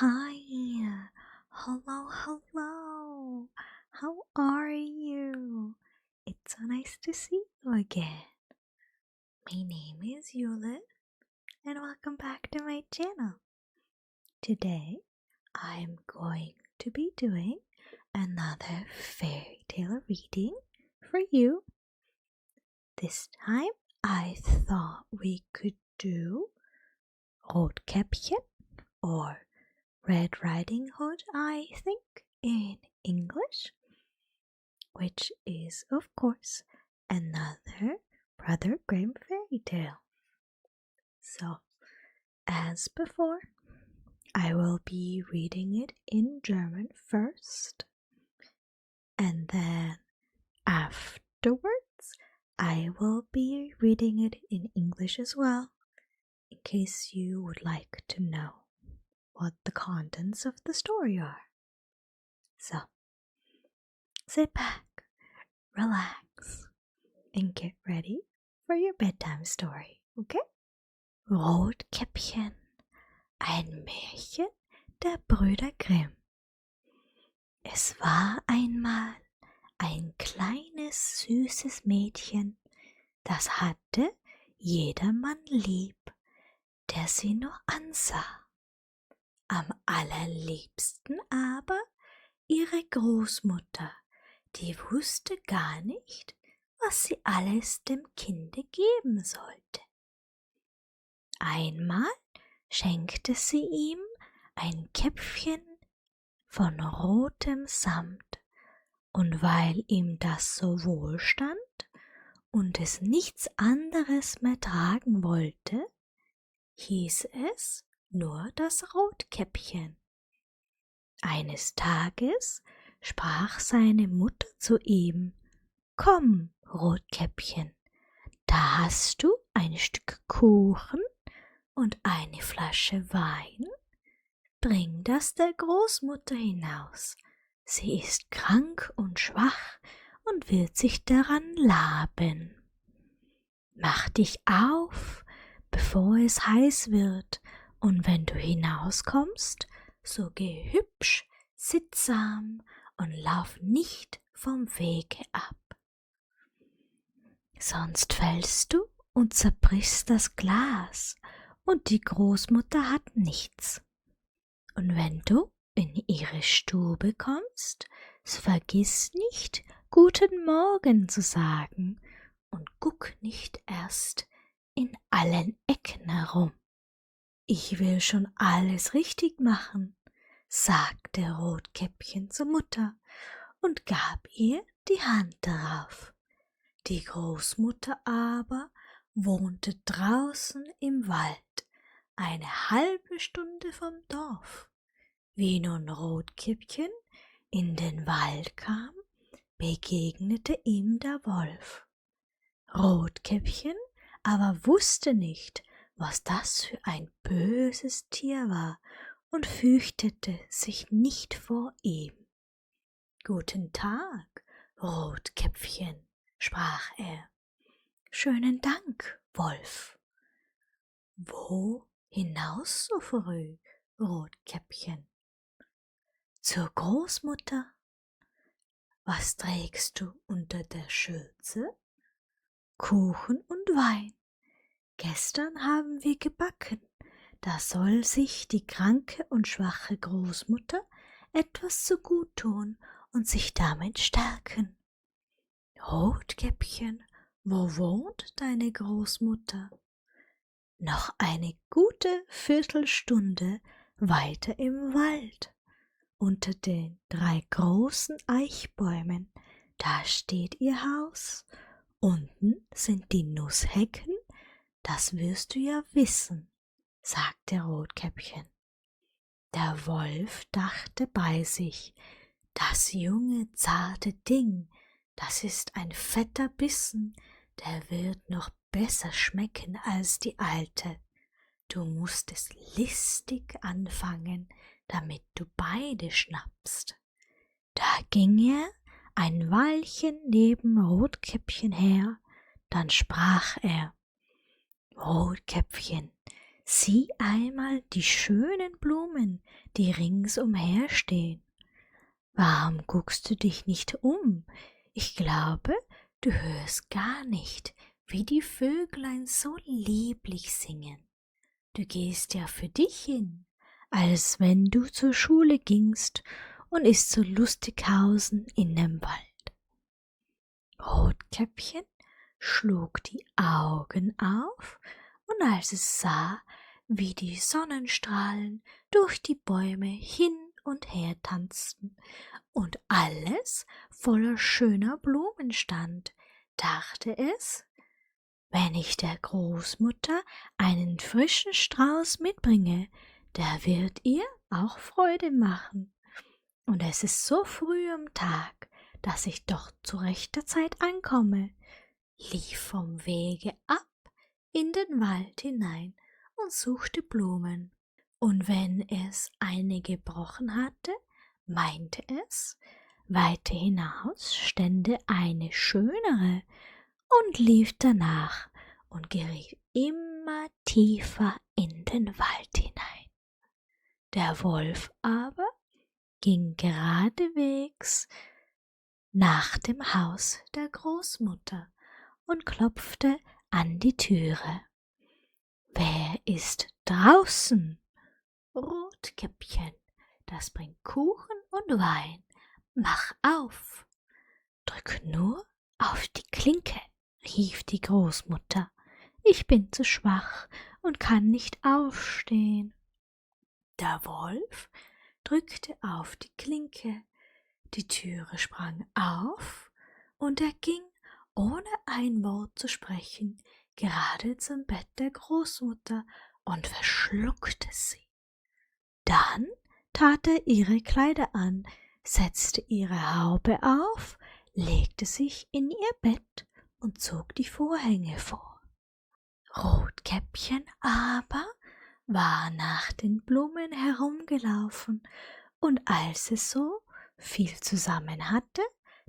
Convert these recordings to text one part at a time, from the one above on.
Hi, hello. How are you? It's so nice to see you again. My name is Yule, and welcome back to my channel. Today, I'm going to be doing another fairy tale reading for you. This time, I thought we could do Rotkäppchen or Red Riding Hood, I think, in English, which is, of course, another Brother Grimm fairy tale. So, as before, I will be reading it in German first, and then afterwards, I will be reading it in English as well, in case you would like to know what the contents of the story are. So, sit back, relax, and get ready for your bedtime story, okay? Rotkäppchen, ein Märchen der Brüder Grimm. Es war einmal ein kleines, süßes Mädchen, das hatte jedermann lieb, der sie nur ansah. Am allerliebsten aber ihre Großmutter, die wusste gar nicht, was sie alles dem Kinde geben sollte. Einmal schenkte sie ihm ein Käppchen von rotem Samt, und weil ihm das so wohl stand und es nichts anderes mehr tragen wollte, hieß es nur das Rotkäppchen. Eines Tages sprach seine Mutter zu ihm: »Komm, Rotkäppchen, da hast du ein Stück Kuchen und eine Flasche Wein. Bring das der Großmutter hinaus. Sie ist krank und schwach und wird sich daran laben. Mach dich auf, bevor es heiß wird, und wenn du hinauskommst, so geh hübsch, sittsam und lauf nicht vom Wege ab. Sonst fällst du und zerbrichst das Glas, und die Großmutter hat nichts. Und wenn du in ihre Stube kommst, so vergiss nicht, Guten Morgen zu sagen, und guck nicht erst in allen Ecken herum. Ich will schon alles richtig machen«, sagte Rotkäppchen zur Mutter und gab ihr die Hand darauf. Die Großmutter aber wohnte draußen im Wald, eine halbe Stunde vom Dorf. Wie nun Rotkäppchen in den Wald kam, begegnete ihm der Wolf. Rotkäppchen aber wusste nicht, was das für ein böses Tier war, und fürchtete sich nicht vor ihm. »Guten Tag, Rotkäppchen«, sprach er. »Schönen Dank, Wolf.« »Wo hinaus so früh, Rotkäppchen?« »Zur Großmutter.« »Was trägst du unter der Schürze?« »Kuchen und Wein. Gestern haben wir gebacken, da soll sich die kranke und schwache Großmutter etwas zu gut tun und sich damit stärken.« »Rotkäppchen, wo wohnt deine Großmutter?« »Noch eine gute Viertelstunde weiter im Wald, unter den 3 großen Eichbäumen, da steht ihr Haus. Unten sind die Nusshecken, das wirst du ja wissen«, sagte Rotkäppchen. Der Wolf dachte bei sich: »Das junge, zarte Ding, das ist ein fetter Bissen, der wird noch besser schmecken als die alte. Du musst es listig anfangen, damit du beide schnappst.« Da ging er ein Weilchen neben Rotkäppchen her, dann sprach er: »Rotkäppchen, sieh einmal die schönen Blumen, die ringsumher stehen. Warum guckst du dich nicht um? Ich glaube, du hörst gar nicht, wie die Vöglein so lieblich singen. Du gehst ja für dich hin, als wenn du zur Schule gingst und ist zu Lustighausen in dem Wald. Rotkäppchen schlug die Augen auf, und als es sah, wie die Sonnenstrahlen durch die Bäume hin und her tanzten und alles voller schöner Blumen stand, dachte es, wenn ich der Großmutter einen frischen Strauß mitbringe, der wird ihr auch Freude machen. Und es ist so früh am Tag, dass ich doch zu rechter Zeit ankomme, lief vom Wege ab in den Wald hinein und suchte Blumen. Und wenn es eine gebrochen hatte, meinte es, weiter hinaus stände eine schönere, und lief danach und geriet immer tiefer in den Wald hinein. Der Wolf aber ging geradewegs nach dem Haus der Großmutter und klopfte an die Türe. »Wer ist draußen?« »Rotkäppchen, das bringt Kuchen und Wein. Mach auf!« »Drück nur auf die Klinke«, rief die Großmutter. »Ich bin zu schwach und kann nicht aufstehen.« Der Wolf drückte auf die Klinke, die Türe sprang auf, und er ging, ohne ein Wort zu sprechen, gerade zum Bett der Großmutter und verschluckte sie. Dann tat er ihre Kleider an, setzte ihre Haube auf, legte sich in ihr Bett und zog die Vorhänge vor. Rotkäppchen aber war nach den Blumen herumgelaufen, und als es so viel zusammen hatte,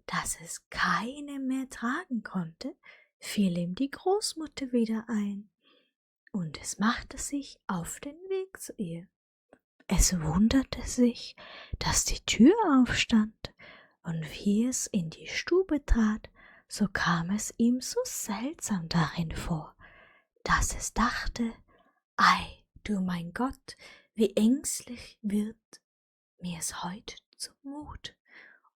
dass es keine mehr tragen konnte, fiel ihm die Großmutter wieder ein, und es machte sich auf den Weg zu ihr. Es wunderte sich, dass die Tür aufstand, und wie es in die Stube trat, so kam es ihm so seltsam darin vor, dass es dachte, »Ei, du mein Gott, wie ängstlich wird mir's heut zumut,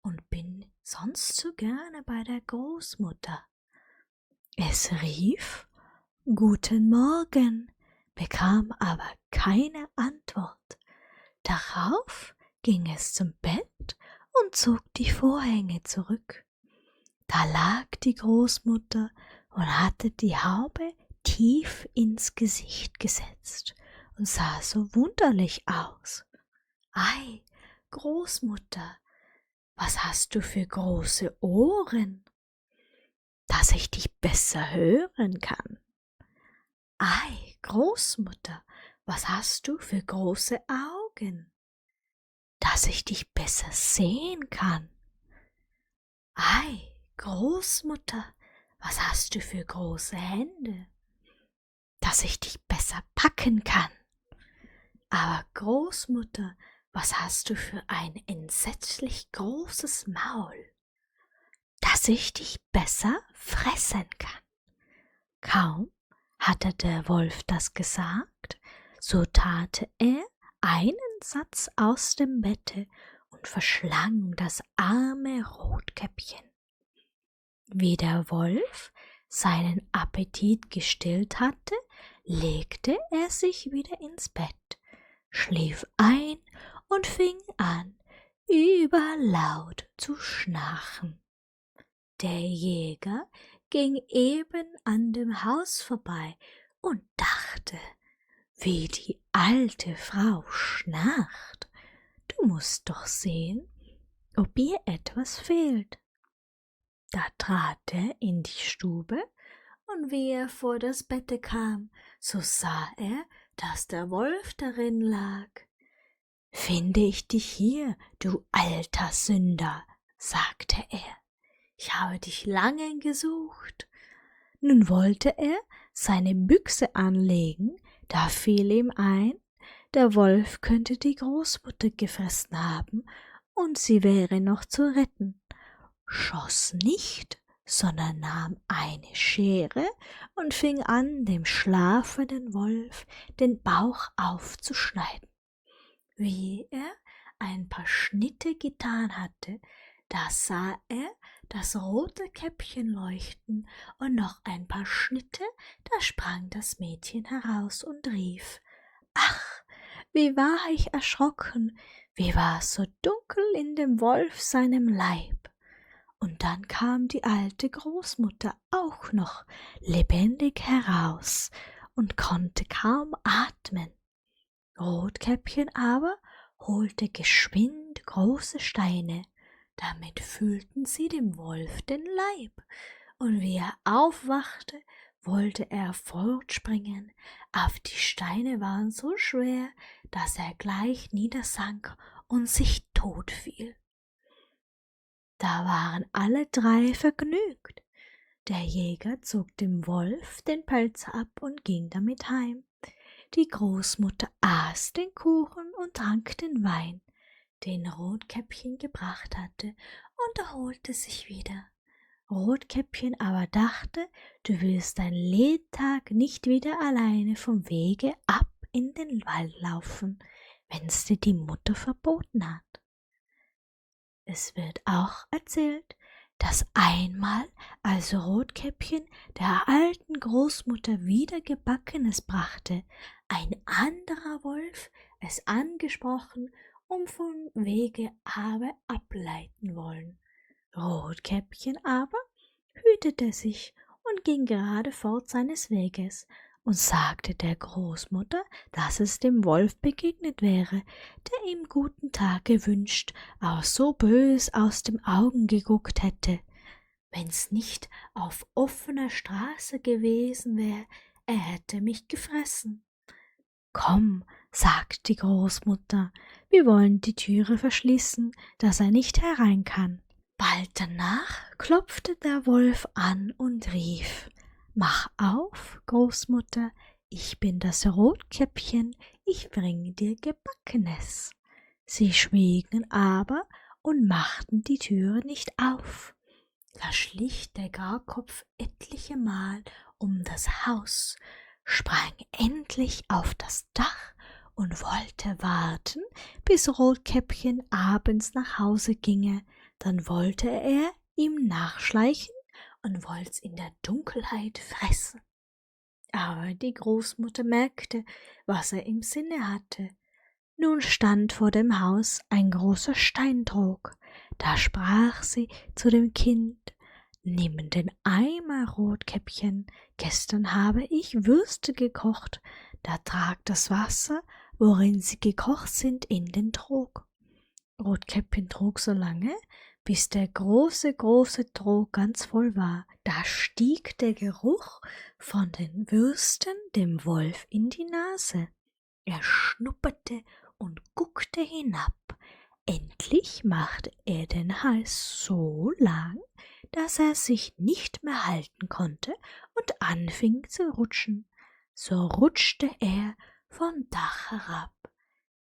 und bin sonst so gerne bei der Großmutter.« Es rief »Guten Morgen«, bekam aber keine Antwort. Darauf ging es zum Bett und zog die Vorhänge zurück. Da lag die Großmutter und hatte die Haube tief ins Gesicht gesetzt und sah so wunderlich aus. »Ei, Großmutter, was hast du für große Ohren, dass ich dich besser hören kann? Ei, Großmutter, was hast du für große Augen, dass ich dich besser sehen kann? Ei, Großmutter, was hast du für große Hände, dass ich dich besser packen kann? Aber Großmutter, was hast du für ein entsetzlich großes Maul, dass ich dich besser fressen kann?« Kaum hatte der Wolf das gesagt, so tat er einen Satz aus dem Bette und verschlang das arme Rotkäppchen. Wie der Wolf seinen Appetit gestillt hatte, legte er sich wieder ins Bett, schlief ein und fing an, überlaut zu schnarchen. Der Jäger ging eben an dem Haus vorbei und dachte, wie die alte Frau schnarcht. Du musst doch sehen, ob ihr etwas fehlt. Da trat er in die Stube, und wie er vor das Bette kam, so sah er, dass der Wolf darin lag. »Finde ich dich hier, du alter Sünder«, sagte er. »Ich habe dich lange gesucht.« Nun wollte er seine Büchse anlegen, da fiel ihm ein, der Wolf könnte die Großmutter gefressen haben und sie wäre noch zu retten, schoss nicht, sondern nahm eine Schere und fing an, dem schlafenden Wolf den Bauch aufzuschneiden. Wie er ein paar Schnitte getan hatte, da sah er das rote Käppchen leuchten und noch ein paar Schnitte, da sprang das Mädchen heraus und rief: »Ach, wie war ich erschrocken, wie war es so dunkel in dem Wolf seinem Leib!« Und dann kam die alte Großmutter auch noch lebendig heraus und konnte kaum atmen. Rotkäppchen aber holte geschwind große Steine, damit füllten sie dem Wolf den Leib, und wie er aufwachte, wollte er fortspringen, aber die Steine waren so schwer, dass er gleich niedersank und sich tot fiel. Da waren alle drei vergnügt. Der Jäger zog dem Wolf den Pelz ab und ging damit heim. Die Großmutter aß den Kuchen und trank den Wein, den Rotkäppchen gebracht hatte, und erholte sich wieder. Rotkäppchen aber dachte, du willst dein Lebtag nicht wieder alleine vom Wege ab in den Wald laufen, wenn's dir die Mutter verboten hat. Es wird auch erzählt, dass einmal, als Rotkäppchen der alten Großmutter wieder Gebackenes brachte, ein anderer Wolf es angesprochen und vom Wege habe ableiten wollen. Rotkäppchen aber hütete sich und ging gerade fort seines Weges und sagte der Großmutter, dass es dem Wolf begegnet wäre, der ihm guten Tag gewünscht, aber so bös aus den Augen geguckt hätte. Wenn's nicht auf offener Straße gewesen wäre, er hätte mich gefressen. »Komm«, sagt die Großmutter, »wir wollen die Türe verschließen, dass er nicht herein kann.« Bald danach klopfte der Wolf an und rief: »Mach auf, Großmutter, ich bin das Rotkäppchen, ich bringe dir Gebackenes.« Sie schwiegen aber und machten die Türe nicht auf. Da schlich der Garkopf etliche Mal um das Haus, sprang endlich auf das Dach und wollte warten, bis Rotkäppchen abends nach Hause ginge. Dann wollte er ihm nachschleichen und wollt's in der Dunkelheit fressen. Aber die Großmutter merkte, was er im Sinne hatte. Nun stand vor dem Haus ein großer Steintrog. Da sprach sie zu dem Kind: »Nimm den Eimer, Rotkäppchen, gestern habe ich Würste gekocht, da trag das Wasser, worin sie gekocht sind, in den Trog.« Rotkäppchen trug so lange, bis der große Trog ganz voll war. Da stieg der Geruch von den Würsten dem Wolf in die Nase. Er schnupperte und guckte hinab. Endlich machte er den Hals so lang, dass er sich nicht mehr halten konnte und anfing zu rutschen. So rutschte er vom Dach herab,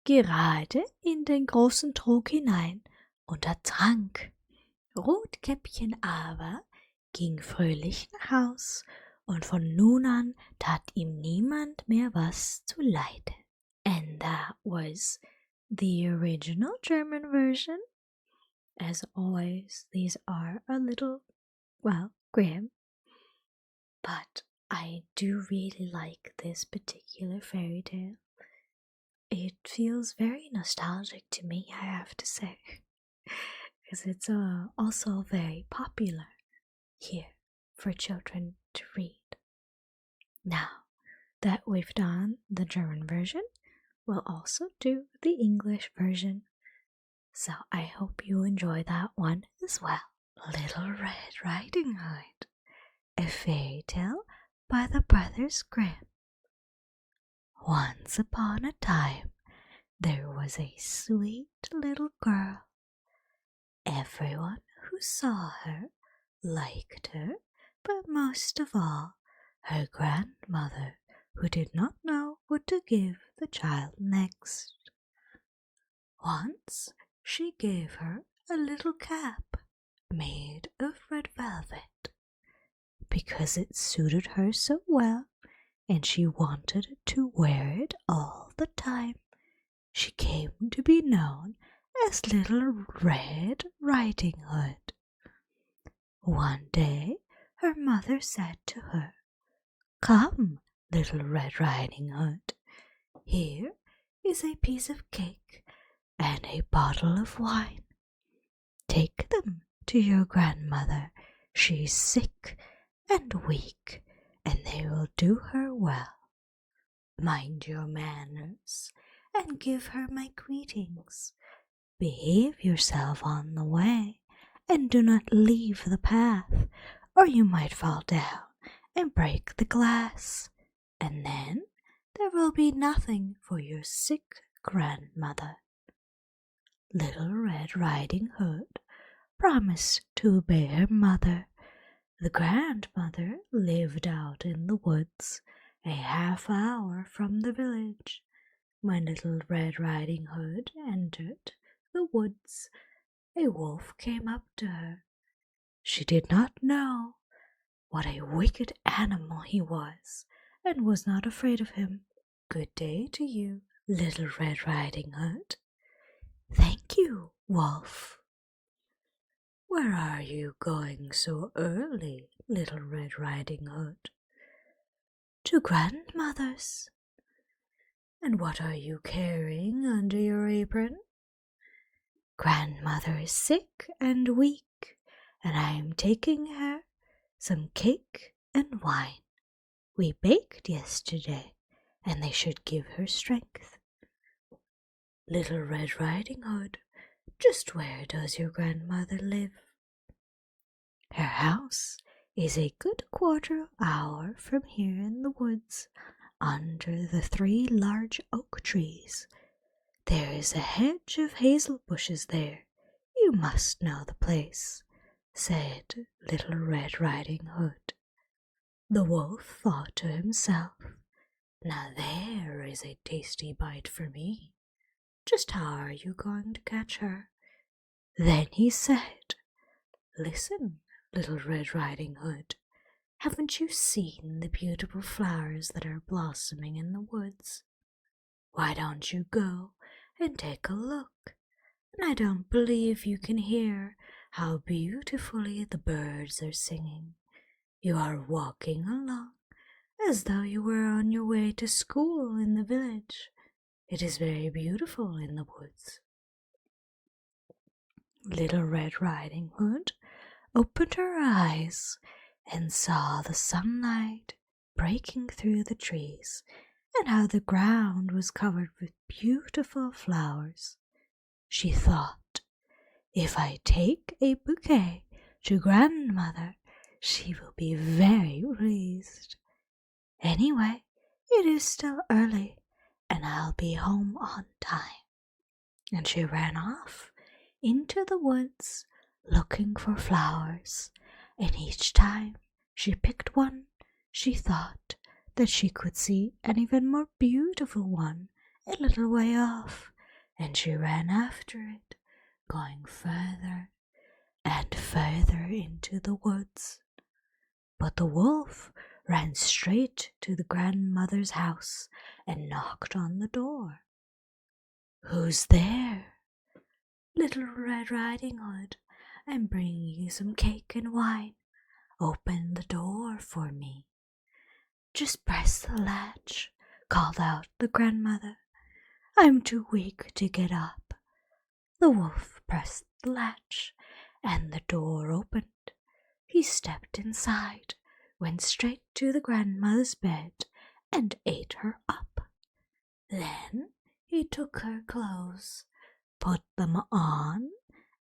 gerade in den großen Trog hinein und ertrank. Rotkäppchen aber ging fröhlich nach Haus, und von nun an tat ihm niemand mehr was zuleide. And that was the original German version. As always, these are a little, grim, but I do really like this particular fairy tale. It feels very nostalgic to me, I have to say, because it's also very popular here for children to read. Now that we've done the German version, we'll also do the English version. So I hope you enjoy that one as well. Little Red Riding Hood, a fairy tale by the Brothers Grimm. Once upon a time, there was a sweet little girl. Everyone who saw her liked her, but most of all, her grandmother who did not know what to give the child next. Once she gave her a little cap made of red velvet, because it suited her so well and she wanted to wear it all the time. She came to be known as Little Red Riding Hood. One day her mother said to her, "Come, Little Red Riding Hood, here is a piece of cake and a bottle of wine. Take them to your grandmother. She's sick and weak, and they will do her well. Mind your manners and give her my greetings. Behave yourself on the way, and do not leave the path, or you might fall down and break the glass, and then there will be nothing for your sick grandmother." Little Red Riding Hood promised to obey her mother. The grandmother lived out in the woods, a half-hour from the village. When Little Red Riding Hood entered the woods, a wolf came up to her. She did not know what a wicked animal he was, and was not afraid of him. "Good day to you, Little Red Riding Hood." "Thank you, wolf." "Where are you going so early, Little Red Riding Hood?" "To grandmother's." "And what are you carrying under your apron?" "Grandmother is sick and weak, and I am taking her some cake and wine. We baked yesterday, and they should give her strength." "Little Red Riding Hood, just where does your grandmother live?" "Her house is a good quarter-hour from here in the woods, under the 3 large oak trees. There is a hedge of hazel bushes there. You must know the place," said Little Red Riding Hood. The wolf thought to himself, "Now there is a tasty bite for me. Just how are you going to catch her?" Then he said, "Listen, Little Red Riding Hood, haven't you seen the beautiful flowers that are blossoming in the woods? Why don't you go and take a look? And I don't believe you can hear how beautifully the birds are singing. You are walking along as though you were on your way to school in the village. It is very beautiful in the woods." Little Red Riding Hood opened her eyes and saw the sunlight breaking through the trees, and how the ground was covered with beautiful flowers. She thought, "If I take a bouquet to grandmother, she will be very pleased. Anyway, it is still early, and I'll be home on time." And she ran off into the woods looking for flowers, and each time she picked one, she thought that she could see an even more beautiful one a little way off, and she ran after it, going further and further into the woods. But the wolf ran straight to the grandmother's house and knocked on the door. "Who's there?" "Little Red Riding Hood, I'm bringing you some cake and wine. Open the door for me." "Just press the latch," called out the grandmother. "I'm too weak to get up." The wolf pressed the latch, and the door opened. He stepped inside, went straight to the grandmother's bed, and ate her up. Then he took her clothes, put them on,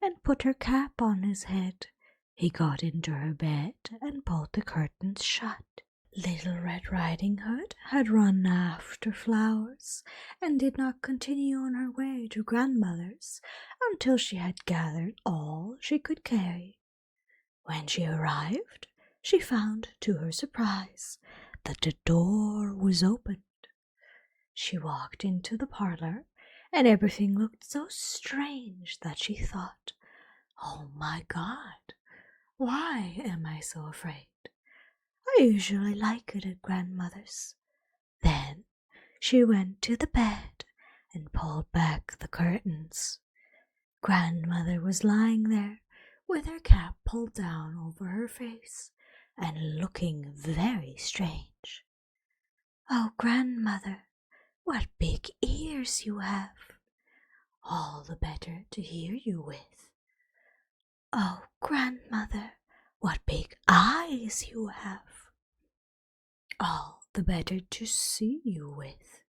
and put her cap on his head. He got into her bed and pulled the curtains shut. Little Red Riding Hood had run after flowers, and did not continue on her way to grandmother's until she had gathered all she could carry. When she arrived, she found, to her surprise, that the door was opened. She walked into the parlor, and everything looked so strange that she thought, "Oh my God, why am I so afraid? I usually like it at grandmother's." Then she went to the bed and pulled back the curtains. Grandmother was lying there with her cap pulled down over her face and looking very strange. "Oh, grandmother, what big ears you have! All the better to hear you with." "Oh, grandmother, what big eyes you have! All the better to see you with."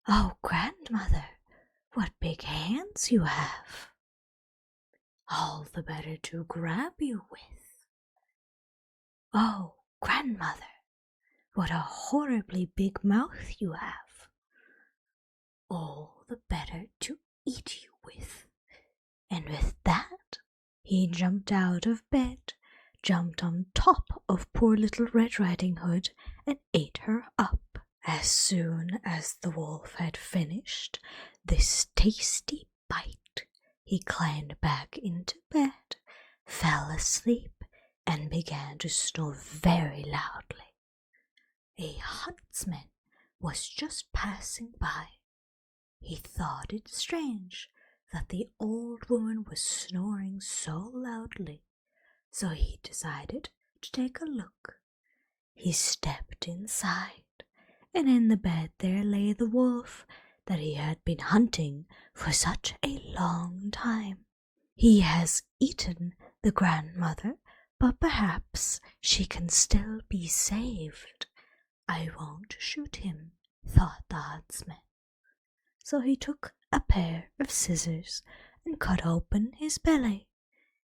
"Oh, grandmother, what big hands you have! All the better to grab you with." "Oh, grandmother, what a horribly big mouth you have! All the better to eat you with." And with that, he jumped out of bed, jumped on top of poor little Red Riding Hood, and ate her up. As soon as the wolf had finished this tasty bite, he climbed back into bed, fell asleep, and began to snore very loudly. A huntsman was just passing by. He thought it strange that the old woman was snoring so loudly, so he decided to take a look. He stepped inside, and in the bed there lay the wolf that he had been hunting for such a long time. "He has eaten the grandmother, but perhaps she can still be saved. I won't shoot him," thought the huntsman. So he took a pair of scissors and cut open his belly.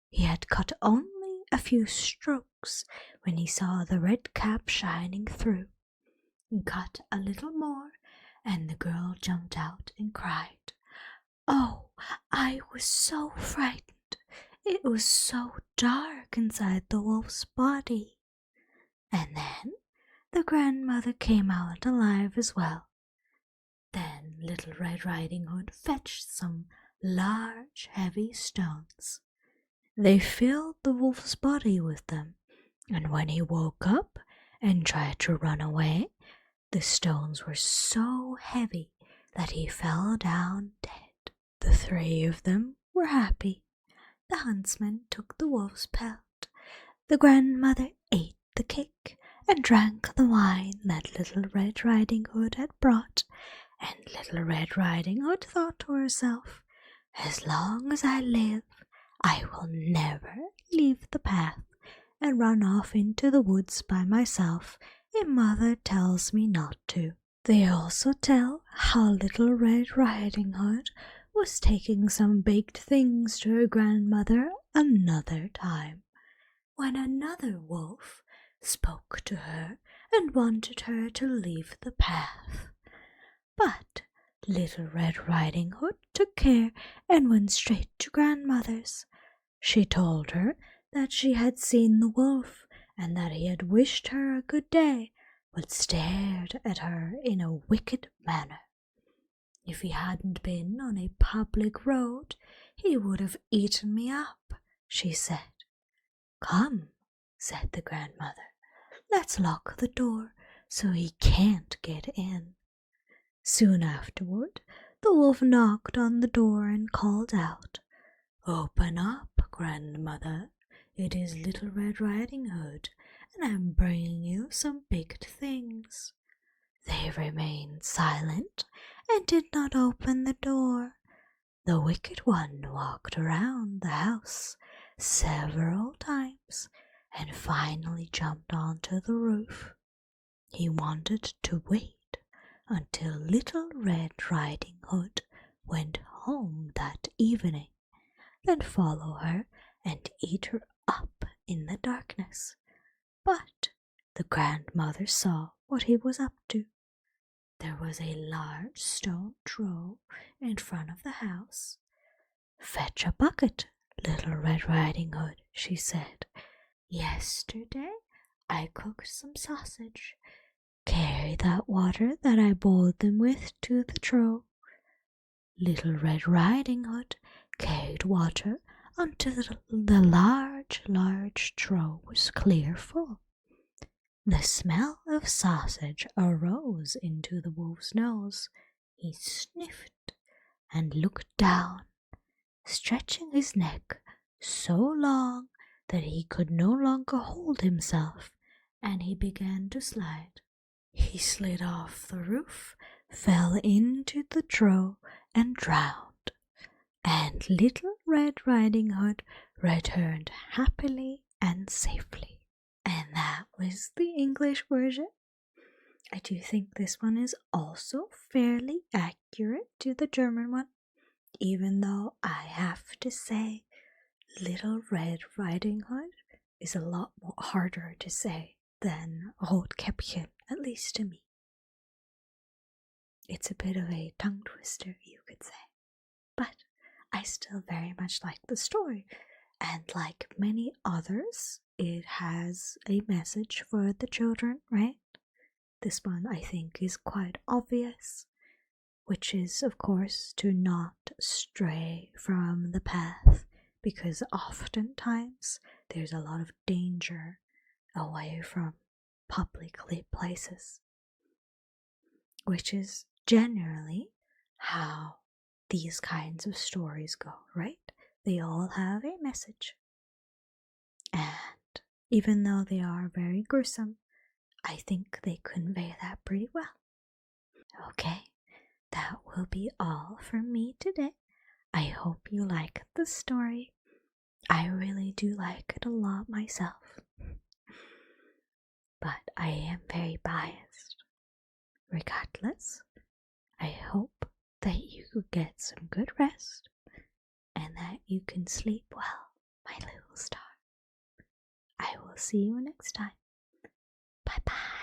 He had cut only a few strokes when he saw the red cap shining through. He cut a little more, and the girl jumped out and cried, "Oh, I was so frightened. It was so dark inside the wolf's body." And then the grandmother came out alive as well. Then Little Red Riding Hood fetched some large, heavy stones. They filled the wolf's body with them, and when he woke up and tried to run away, the stones were so heavy that he fell down dead. The three of them were happy. The huntsman took the wolf's pelt. The grandmother ate the cake and drank the wine that Little Red Riding Hood had brought, and Little Red Riding Hood thought to herself, "As long as I live, I will never leave the path and run off into the woods by myself if Mother tells me not to." They also tell how Little Red Riding Hood was taking some baked things to her grandmother another time, when another wolf spoke to her and wanted her to leave the path. But Little Red Riding Hood took care and went straight to grandmother's. She told her that she had seen the wolf and that he had wished her a good day, but stared at her in a wicked manner. "If he hadn't been on a public road, he would have eaten me up," she said. "Come," said the grandmother, "let's lock the door so he can't get in." Soon afterward, the wolf knocked on the door and called out, "Open up, grandmother. It is Little Red Riding Hood, and I'm bringing you some baked things." They remained silent and did not open the door. The wicked one walked around the house several times and finally jumped onto the roof. He wanted to wait until Little Red Riding Hood went home that evening, then follow her and eat her up in the darkness. But the grandmother saw what he was up to. There was a large stone trough in front of the house. "Fetch a bucket, Little Red Riding Hood," she said. "Yesterday I cooked some sausage. Carry that water that I boiled them with to the trough. Little Red Riding Hood carried water until the large trough was clear full. The smell of sausage arose into the wolf's nose. He sniffed and looked down, stretching his neck so long that he could no longer hold himself, and he began to slide. He slid off the roof, fell into the trough, and drowned. And Little Red Riding Hood returned happily and safely. And that was the English version. I do think this one is also fairly accurate to the German one, even though I have to say Little Red Riding Hood is a lot more harder to say than Rotkäppchen, at least to me. It's a bit of a tongue twister, you could say. But I still very much like the story, and like many others, it has a message for the children, right? This one I think is quite obvious, which is of course to not stray from the path, because oftentimes there's a lot of danger away from public places, which is generally how these kinds of stories go, right? They all have a message. And even though they are very gruesome, I think they convey that pretty well. Okay, that will be all from me today. I hope you like the story. I really do like it a lot myself. But I am very biased. Regardless, I hope that you get some good rest and that you can sleep well, my little star. I will see you next time. Bye bye.